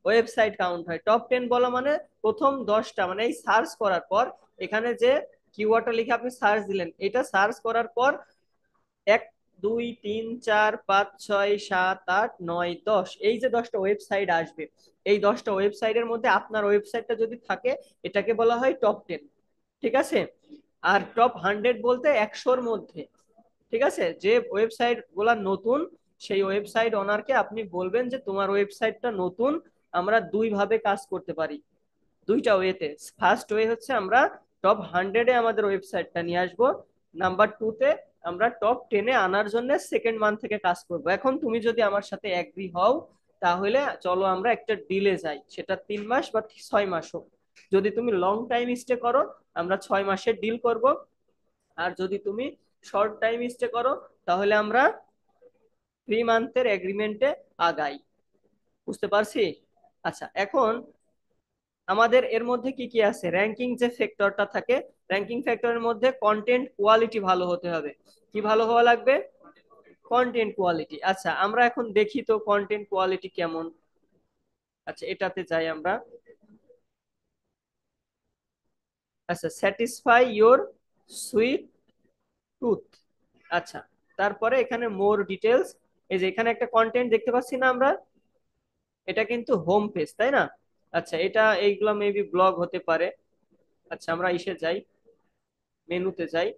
ওয়েবসাইট কাউন্ট হয় টপ 10 বলা মানে প্রথম 10টা, মানে এই সার্চ করার পর, এখানে যে কিওয়ার্ডটা লিখে আপনি সার্চ দিলেন, এটা সার্চ করার পর 1 2 3 4 5 6 7 8 9 10, এই যে 10টা ওয়েবসাইট আসবে, এই 10টা ওয়েবসাইটের মধ্যে আপনার ওয়েবসাইটটা যদি থাকে, এটাকে বলা হয় টপ 10। ঠিক আছে? আর টপ 100 বলতে 100-র মধ্যে। ঠিক আছে, যে ওয়েবসাইট গুলা নতুন, সেই ওয়েবসাইট ওনারকে আপনি বলবেন যে তোমার ওয়েবসাইটটা নতুন, আমরা দুই ভাবে কাজ করতে পারি, দুইটা ওয়েতে। ফার্স্ট ওয়ে হচ্ছে আমরা টপ 100-এ আমাদের ওয়েবসাইটটা নিয়ে আসবো, নাম্বার 2-তে আমরা টপ 10-এ আনার জন্য সেকেন্ড মান্থ থেকে কাজ করব। এখন তুমি যদি আমার সাথে এগ্রি হও, তাহলে চলো আমরা একটা ডিলে যাই, সেটা 3 মাস বা 6 মাস হোক। যদি তুমি লং টাইম স্টে করো, আমরা 6 মাসের ডিল করব। আর যদি তুমি শর্ট টাইম স্টে করো, তাহলে আমরা 3 মান্থের এগ্রিমেন্টে আগাই। বুঝতে পারছি? আচ্ছা, এখন আমাদের এর মধ্যে কি কি আছে? র্যাঙ্কিং যে ফ্যাক্টরটা থাকে, র্যাঙ্কিং ফ্যাক্টরের মধ্যে কন্টেন্ট কোয়ালিটি ভালো হতে হবে। কি ভালো হওয়া লাগবে? Content quality. আচ্ছা, আমরা এখন দেখি তো কন্টেন্ট কোয়ালিটি কেমন। আচ্ছা, এটাতে যাই আমরা। আচ্ছা, স্যাটিসফাই ইওর সুইট টুথ। আচ্ছা, তারপরে এখানে মোর ডিটেলস, এই যে এখানে একটা কন্টেন্ট দেখতে পাচ্ছি না আমরা, এটা কিন্তু হোম পেজ, তাই না? আচ্ছা, এটা এইগুলা মেবি ব্লগ হতে পারে। আচ্ছা, আমরা ইসে যাই, মেনুতে যাই,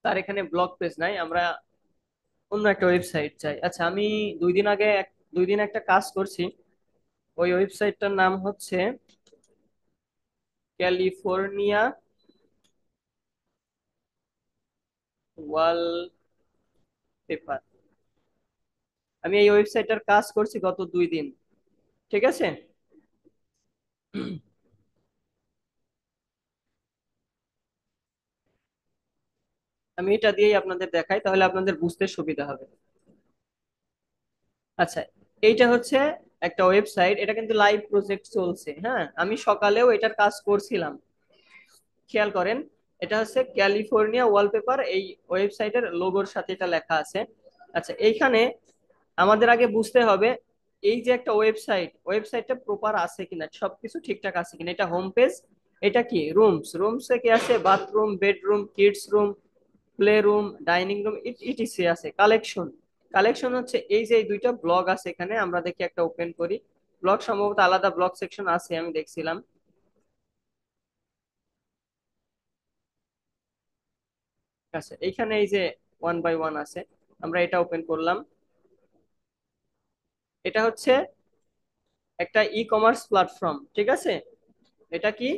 তার এখানে ব্লগ পেজ নাই, আমরা অন্য একটা ওয়েবসাইট চাই। আচ্ছা, আমি 2 দিন আগে 2 দিন একটা কাজ করছি, ওই ওয়েবসাইটটার নাম হচ্ছে ক্যালিফোর্নিয়া ওয়ালপেপার। আমি এই ওয়েবসাইটটার কাজ করছি গত 2 দিন। ঠিক আছে? আমি এটা দিয়েই আপনাদের দেখাই, তাহলে আপনাদের বুঝতে সুবিধা হবে। আচ্ছা, এইটা হচ্ছে একটা ওয়েবসাইট, এটা কিন্তু লাইভ প্রজেক্ট চলছে। হ্যাঁ, আমি সকালেও এটার কাজ করছিলাম, খেয়াল করেন। এটা হচ্ছে ক্যালিফোর্নিয়া ওয়ালপেপার, এই ওয়েবসাইটের লোগোর সাথে এটা লেখা আছে। আচ্ছা, এইখানে আমাদের আগে বুঝতে হবে, এই যে একটা ওয়েবসাইট, ওয়েবসাইটটা প্রপার আছে কিনা, সবকিছু ঠিকঠাক আছে কিনা। এটা হোম পেজ, এটা কি রুমস, রুমসে কি আছে? Bathroom, bedroom, kids room, play room, dining room, ETC আছে। কালেকশন, কালেকশন হচ্ছে এই যে এই দুইটা ব্লগ আছে এখানে, আমরা দেখি একটা ওপেন করি। ব্লগ সম্ভবত আলাদা ব্লগ সেকশন আছে, আমি দেখছিলাম। আচ্ছা, এইখানে এই যে 1 বাই 1 আছে, আমরা এটা ওপেন করলাম। এটা হচ্ছে একটা ই কমার্স প্ল্যাটফর্ম। ঠিক আছে? এটা কি?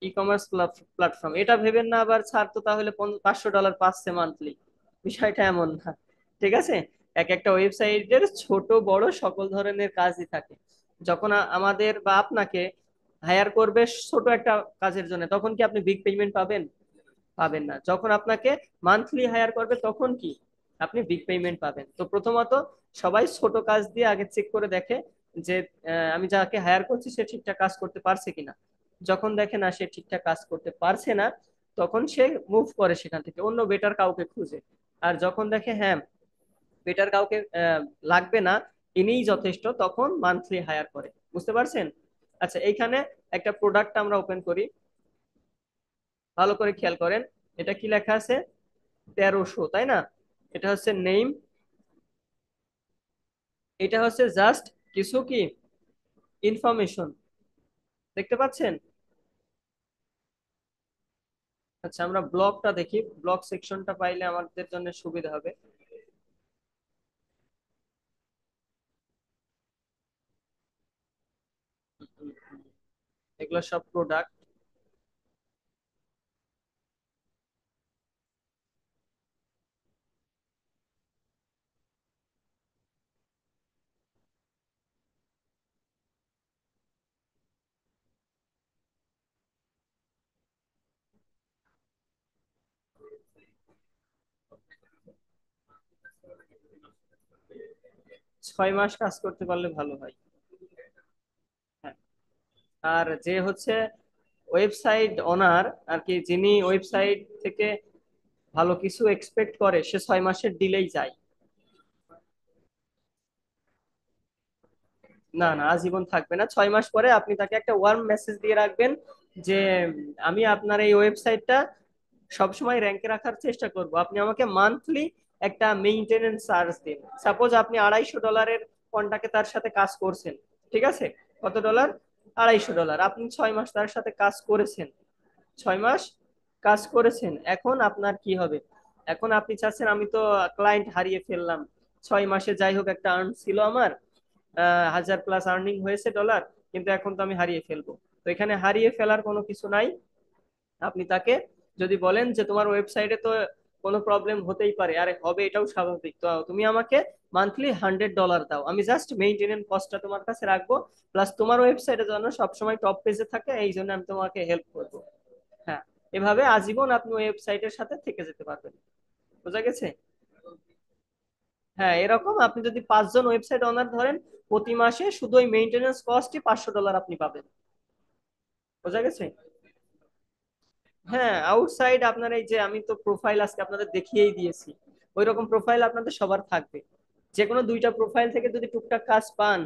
E commerce platform. এটা ভেবেন না আবার ছাড় তো তাহলে $500 পাচ্ছে মান্থলি, বিষয়টা এমন না। ঠিক আছে? এক একটা ওয়েবসাইটের ছোট বড় সকল ধরনের কাজই থাকে। যখন আমাদের বা আপনাকে হায়ার করবে ছোট একটা কাজের জন্য, তখন কি আপনি বিগ পেমেন্ট পাবেন? পাবেন না। যখন আপনাকে মান্থলি হায়ার করবে, তখন কি আপনি বিগ পেমেন্ট পাবেন। তো প্রথমত সবাই ছোট কাজ দিয়ে আগে চেক করে দেখে যে আমি যাকে হায়ার করছি সে ঠিকঠাক কাজ করতে পারছে কিনা। যখন দেখে না সে ঠিকঠাক কাজ করতে পারছে না, তখন সে মুভ করে সেখান থেকে, অন্য বেটার কাউকে খুঁজে। আর যখন দেখে হ্যাঁ বেটার কাউকে লাগবে না, ইনিই যথেষ্ট, তখন মান্থলি হায়ার করে। বুঝতে পারছেন? আচ্ছা, এইখানে একটা প্রোডাক্ট আমরা ওপেন করি, ভালো করে খেয়াল করেন। এটা কি লেখা আছে? 1300, তাই না? এটা হচ্ছে নেম, এটা হচ্ছে জাস্ট কিছু কি ইনফরমেশন, দেখতে পাচ্ছেন? আচ্ছা, আমরা ব্লগটা দেখি, ব্লগ সেকশনটা পাইলে আমাদের জন্য সুবিধা হবে। এগুলো সব প্রোডাক্ট। 6 মাস কাজ করতে পারলে ভালো হয়। হ্যাঁ। আর যে হচ্ছে ওয়েবসাইট ওনার আর কি, যিনি ওয়েবসাইট থেকে ভালো কিছু এক্সপেক্ট করে, সে 6 মাসের ডিলেই যায়। না না, আজীবন থাকবে না। 6 মাস পরে আপনি তাকে একটা ওয়ার্ম মেসেজ দিয়ে রাখবেন যে আমি আপনার এই ওয়েবসাইটটা সবসময় র্যাঙ্কে রাখার চেষ্টা করব, আপনি আমাকে মান্থলি একটা মেইনটেনেন্স চার্জ দিন। সাপোজ আপনি $250 কন্টাকে তার সাথে কাজ করছেন, ঠিক আছে? কত ডলার? $250। আপনি 6 মাস তার সাথে কাজ করেছেন, 6 মাস কাজ করেছেন। এখন আপনার কি হবে? এখন আপনি চাচ্ছেন আমি তো ক্লায়েন্ট হারিয়ে ফেললাম, 6 মাসে যাই হোক একটা আর্ন ছিল আমার, 1000+ আর্নিং হয়েছে ডলার, কিন্তু এখন তো আমি হারিয়ে ফেলবো। তো এখানে হারিয়ে ফেলার কোনো কিছু নাই। আপনি তাকে যদি বলেন যে তোমার ওয়েবসাইটে তো কোনো প্রবলেম হতেই পারে, আরে হবে, এটাও স্বাভাবিক, তো তুমি আমাকে মান্থলি $100 দাও, আমি জাস্ট মেইনটেনেন্স কস্টটা তোমার কাছে রাখবো, প্লাস তোমার ওয়েবসাইটে যেন সবসময় টপ পেজে থাকে, এই জন্য আমি তোমাকে হেল্প করবো। হ্যাঁ, এভাবে আজীবন আপনি ওয়েবসাইটের সাথে থেকে যেতে পারবেন। বোঝা গেছে? হ্যাঁ, এরকম আপনি যদি 5 জন ওয়েবসাইট ওনার ধরেন, প্রতি মাসে শুধু ওই মেইনটেনেন্স কস্টই $500 আপনি পাবেন। বোঝা গেছে? হ্যাঁ, আউটসাইড আপনার এই যে আমি তো প্রোফাইল আজকে আপনাদের দেখিয়েই দিয়েছি, ওই রকম প্রোফাইল আপনাদের সবার থাকবে। যে কোনো 2টা প্রোফাইল থেকে যদি টুকটাক কাজ পান,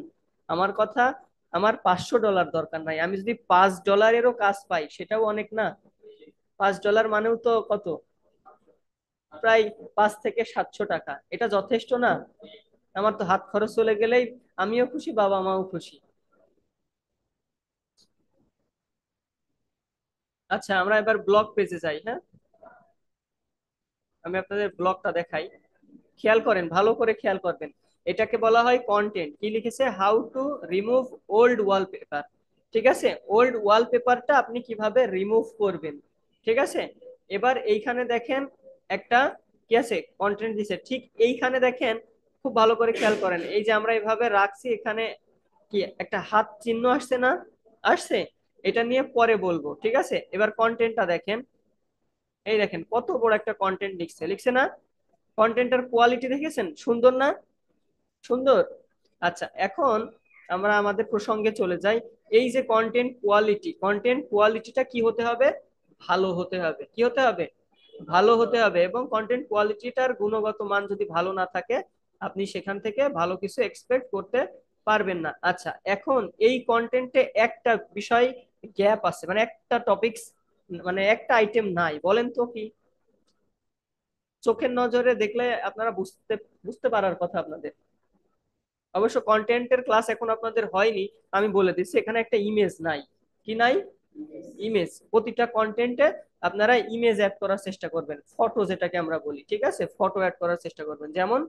আমার কথা, আমার $500 দরকার নাই, আমি যদি $5 কাজ পাই সেটাও অনেক না? $5 মানেও তো কত, প্রায় 5 থেকে 700 টাকা, এটা যথেষ্ট না? আমার তো হাত খরচ চলে গেলেই আমিও খুশি, বাবা মাও খুশি। আচ্ছা, আমরা এবার ব্লগ পেজে যাই। হ্যাঁ, আমি আপনাদের ব্লগটা দেখাই, খেয়াল করেন, ভালো করে খেয়াল করবেন। এটাকে বলা হয় কন্টেন্ট। কি লিখেছে? How to remove old wallpaper. ঠিক আছে, ওল্ড ওয়ালপেপারটা আপনি কিভাবে রিমুভ করবেন। ঠিক আছে, এবার এইখানে দেখেন একটা কি আছে, কন্টেন্ট দিছে, ঠিক এইখানে দেখেন, খুব ভালো করে খেয়াল করেন, এই যে আমরা এইভাবে রাখছি, এখানে কি একটা হাত চিহ্ন আসছে না? আসছে। এটা নিয়ে পরে বলবো, ঠিক আছে? এবার কন্টেন্টটা দেখেন, এই দেখেন কত বড় একটা কন্টেন্ট লিখছে, লিখছে না? কন্টেন্টের কোয়ালিটি দেখেছেন? সুন্দর না? সুন্দর। আচ্ছা, এখন আমরা আমাদের প্রসঙ্গে চলে যাই। এই যে কন্টেন্ট কোয়ালিটি, কন্টেন্ট কোয়ালিটিটা কি হতে হবে? ভালো হতে হবে। কি হতে হবে? ভালো হতে হবে। এবং কন্টেন্ট কোয়ালিটিটার গুণগত মান যদি ভালো না থাকে, আপনি সেখান থেকে ভালো কিছু এক্সপেক্ট করতে পারবেন না। আচ্ছা, এখন এই কন্টেন্টে একটা বিষয় গ্যাপ আছে, মানে একটা টপিকস, মানে একটা আইটেম নাই, বলেন তো কি? চোখের নজরে দেখলে আপনারা বুঝতে বুঝতে পারার কথা আপনাদের। অবশ্য কন্টেন্টের ক্লাস এখন আপনাদের হয়নি, আমি বলে দিচ্ছি, এখানে একটা ইমেজ নাই। কি নাই? ইমেজ। প্রতিটা কন্টেন্টে আপনারা ইমেজ অ্যাড করার চেষ্টা করবেন, ফটো যেটাকে আমরা বলি, ঠিক আছে? ফটো অ্যাড করার চেষ্টা করবেন। যেমন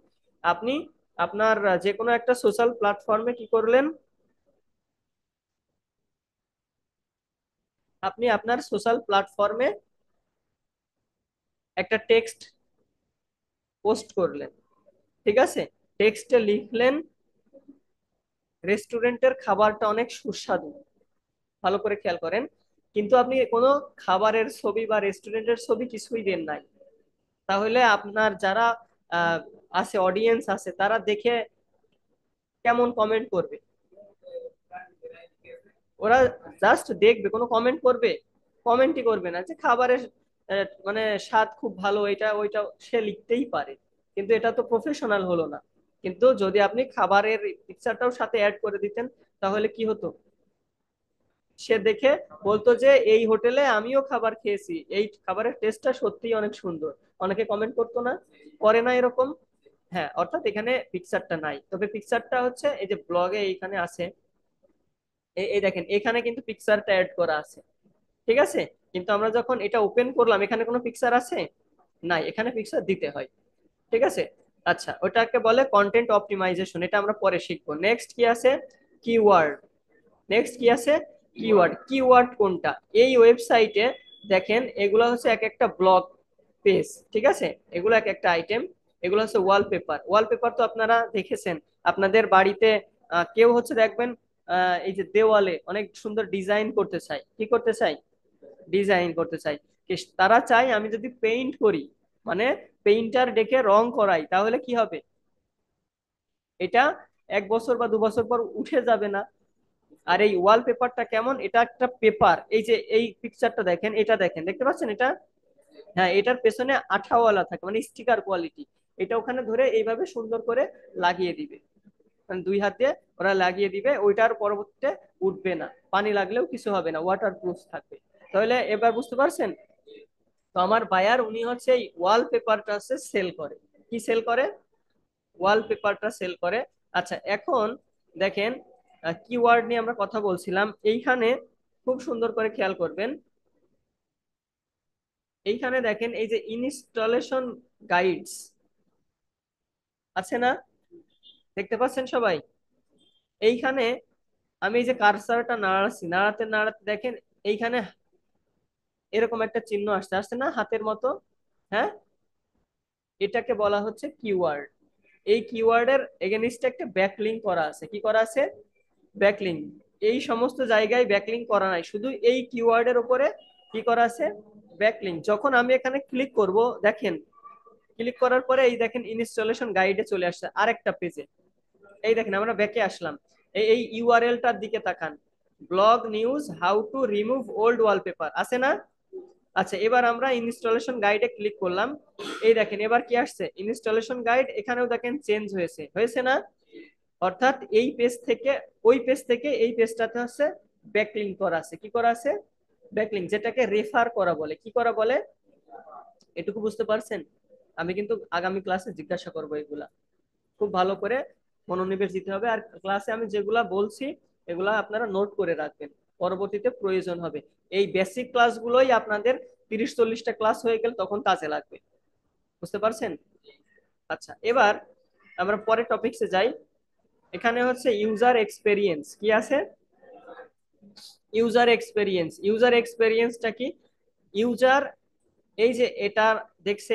আপনি আপনার যে কোনো একটা সোশ্যাল প্ল্যাটফর্মে কি করলেন, আপনি আপনার সোশ্যাল প্ল্যাটফর্মে একটা টেক্সট পোস্ট করলেন, ঠিক আছে? টেক্সটে লিখলেন রেস্টুরেন্টের খাবারটা অনেক সুস্বাদু। ভালো করে খেয়াল করেন, কিন্তু আপনি কোনো খাবারের ছবি বা রেস্টুরেন্টের ছবি কিছুই দেন নাই। তাহলে আপনার যারা আছে, অডিয়েন্স আছে, তারা দেখে কেমন কমেন্ট করবে? ওরা জাস্ট দেখবে, কোনো কমেন্ট করবে? কমেন্টই করবে না। যে খাবারের মানে স্বাদ খুব ভালো, এটা ওইটা সে লিখতেই পারে, কিন্তু এটা তো প্রফেশনাল হলো না। কিন্তু যদি আপনি খাবারের পিকচারটাও সাথে অ্যাড করে দিতেন, তাহলে কি হতো? সে দেখে বলতো যে এই হোটেলে আমিও খাবার খেয়েছি, এই খাবারের টেস্টটা সত্যিই অনেক সুন্দর। অনেকে কমেন্ট করতো না? করে না এরকম? হ্যাঁ, অর্থাৎ এখানে পিকচারটা নাই, তবে পিকচারটা হচ্ছে এই যে ব্লগে এইখানে আছে। এই দেখেন, এখানে কিন্তু পিকচারটা অ্যাড করা আছে, ঠিক আছে? কিন্তু আমরা যখন এটা ওপেন করলাম, এখানে কোনো পিকচার আছে? নাই, এখানে পিকচার দিতে হয়, ঠিক আছে? আচ্ছা, ওটাকে বলে কন্টেন্ট অপটিমাইজেশন, এটা আমরা পরে শিখবো। নেক্সট কি আছে? কিওয়ার্ড। নেক্সট কি আছে? কিওয়ার্ড। কিওয়ার্ড কোনটা? এই ওয়েবসাইটে দেখেন, এগুলো হচ্ছে এক একটা ব্লগ পেজ, ঠিক আছে? এগুলো এক একটা আইটেম। এগুলো হচ্ছে ওয়ালপেপার। ওয়ালপেপার তো আপনারা দেখেছেন আপনাদের বাড়িতে। কেউ হচ্ছে দেখবেন এই যে দেওয়ালে অনেক সুন্দর ডিজাইন করতে চাই, কি করতে চাই? ডিজাইন করতে চাই। তারা চাই আমি যদি পেইন্ট করি, মানে পেইন্টার ডেকে রং করাই, তাহলে কি হবে? এটা 1 বছর বা 2 বছর পর উঠে যাবে না? আর এই ওয়ালপেপারটা কেমন? এটা একটা পেপার, এই যে এই পিকচারটা দেখেন, এটা দেখেন, দেখতে পাচ্ছেন এটা? হ্যাঁ, এটার পেছনে আঠাওয়ালা থাকে, মানে স্টিকার কোয়ালিটি। এটা ওখানে ধরে এইভাবে সুন্দর করে লাগিয়ে দিবে, মানে 2 হাত দিয়ে ওরা লাগিয়ে দিবে, ওইটার পরবর্তীতে উঠবে না, পানি লাগলেও কিছু হবে না, ওয়াটার প্রুফ থাকবে। তাহলে এবার বুঝতে পারছেন? তো আমার বায়ার উনি হচ্ছে এই ওয়ালপেপারটা হচ্ছে সেল করে। কি সেল করে? ওয়ালপেপারটা সেল করে। আচ্ছা, এখন দেখেন, কিওয়ার্ড নিয়ে আমরা কথা বলছিলাম, এইখানে খুব সুন্দর করে খেয়াল করবেন। এইখানে দেখেন, এই যে ইনস্টলেশন গাইডস আছে না? দেখতে পাচ্ছেন সবাই? এইখানে আমি এই যে কারসারটা নাড়াচ্ছি, নাড়াতে নাড়াতে দেখেন এইখানে এরকম একটা চিহ্ন আসছে, আসছে না হাতের মতো? হ্যাঁ, এটাকে বলা হচ্ছে কিওয়ার্ড। এই কিওয়ার্ডের এগেনিস্টে একটা ব্যাকলিঙ্ক করা আছে। কি করা আছে? ব্যাকলিঙ্ক। এই সমস্ত জায়গায় ব্যাকলিঙ্ক করা নাই, শুধু এই কিওয়ার্ডের উপরে কি করা আছে? ব্যাকলিঙ্ক। যখন আমি এখানে ক্লিক করব, দেখেন, ক্লিক করার পরে এই দেখেন ইনস্টলেশন গাইডে চলে আসছে আরেকটা পেজে। এই দেখেন, আমরা ব্যাকে আসলাম। এই ইউআরএলটার দিকে তাকান, blog news how to remove old wallpaper, আছে না? আচ্ছা, এবার আমরা ইনস্টলেশন গাইডে ক্লিক করলাম। এই দেখেন, এবার কি আসছে? Installation guide. এখানেও দেখেন চেঞ্জ হয়েছে, হয়েছে না? অর্থাৎ এই পেজ থেকে ওই পেজ থেকে এই পেজটাতে হচ্ছে ব্যাকলিঙ্ক করা আছে। কি করা আছে? ব্যাকলিঙ্ক, যেটাকে রেফার করা বলে। কি করা বলে? এটুকু বুঝতে পারছেন? আমি কিন্তু আগামী ক্লাসে জিজ্ঞাসা করবো এগুলা, খুব ভালো করে মনোনিবেশ দিতে হবে। আর ক্লাসে আমি যেগুলা বলছি এগুলা আপনারা নোট করে রাখবেন, পরবর্তীতে প্রয়োজন হবে। এই বেসিক ক্লাসগুলোই আপনাদের 30-40টা ক্লাস হয়ে গেলে তখন কাজে লাগবে। বুঝতে পারছেন? আচ্ছা, এবার আমরা পরের টপিকসে যাই। এখানে হচ্ছে ইউজার এক্সপেরিয়েন্স। কি আছে? User experience. ইউজার এক্সপেরিয়েন্সটা কি? ইউজার এই যে এটা দেখছে,